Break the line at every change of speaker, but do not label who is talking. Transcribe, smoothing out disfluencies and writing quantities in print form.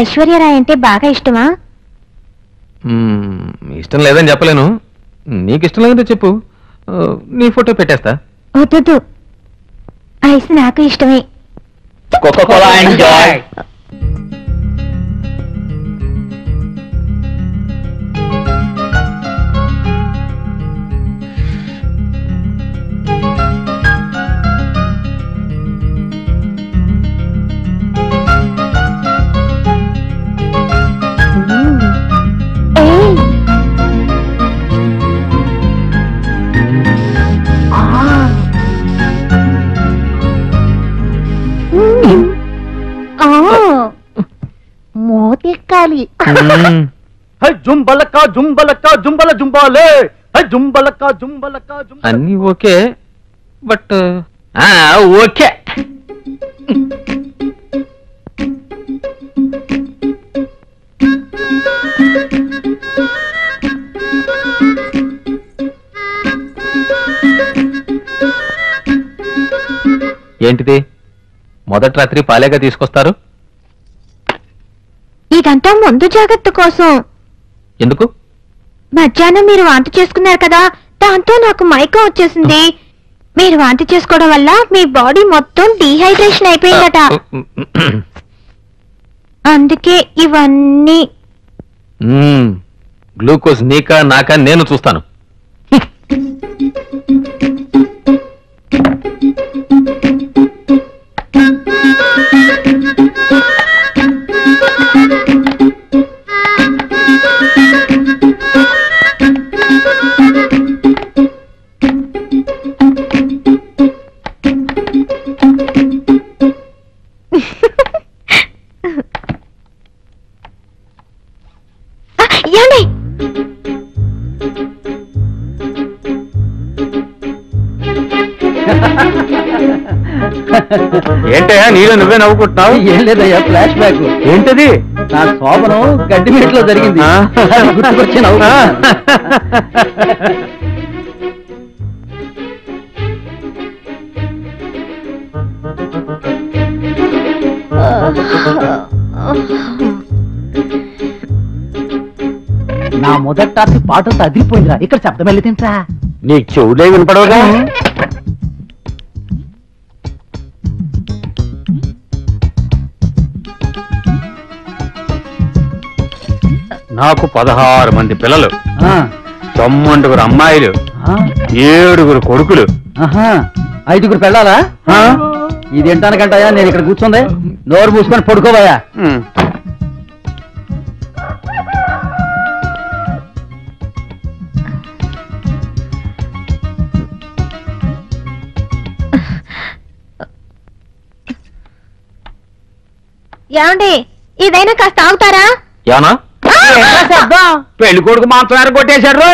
ఐశ్వర్యరాయ్ అంటే బాగా ఇష్టమా?
ఇష్టం లేదని చెప్పలేను. నీకు ఇష్టం లేదంటే చెప్పు, నీ ఫోటో పెట్టేస్తా.
వద్దు, ఐస్ నాకు ఇష్టమే.
Coca Cola enjoy.
మోతిక్కాలి.
జుంబలక్క జుంబలక్క జుంబల జుంబాలే, జుంబలక్క జుంబలక్క జుంబల.
అన్నీ ఓకే, బట్
ఓకే.
ఏంటిది? మొదటి రాత్రి పాలేగా తీసుకొస్తారు?
ఇదంతా ముందు జాగ్రత్త కోసం.
ఎందుకు?
మధ్యాహ్నం మీరు వాంతి చేసుకున్నారు కదా, దాంతో నాకు మైకం వచ్చేసింది. మీరు వాంతి చేసుకోవడం వల్ల మీ బాడీ మొత్తం డీహైడ్రేషన్ అయిపోయిందట. అందుకే ఇవన్నీ.
గ్లూకోజ్ నీకా నాకా నేను చూస్తాను. ఏంటయ్యా నీలో నువ్వే నవ్వుకుంటున్నావు?
ఏం లేదయ్యా, ఫ్లాష్ బ్యాక్.
ఏంటది?
నా శోభనం గడ్డిమేట్లో జరిగింది, గుర్తుకొచ్చి నవ్వు. నా మొదటి పాటతో అదిరిపోయిందిరా. ఇక్కడ శబ్దం వెళ్ళి తింటా.
నీకు చెవులే వినపడవుగా? నాకు 16 మంది పిల్లలు, 9 అమ్మాయిలు, 7 కొడుకులు.
5 పెళ్ళాలా? ఇది ఎంటానికంటాయా? నేను ఇక్కడ కూర్చుంది, నోరు మూసుకొని పడుకోబోయా.
ఏమండి, ఇదైనా కాస్త ఆగుతారా?
యానా
పెళ్లి కొడుకు మాత్రం కొట్టేశారు.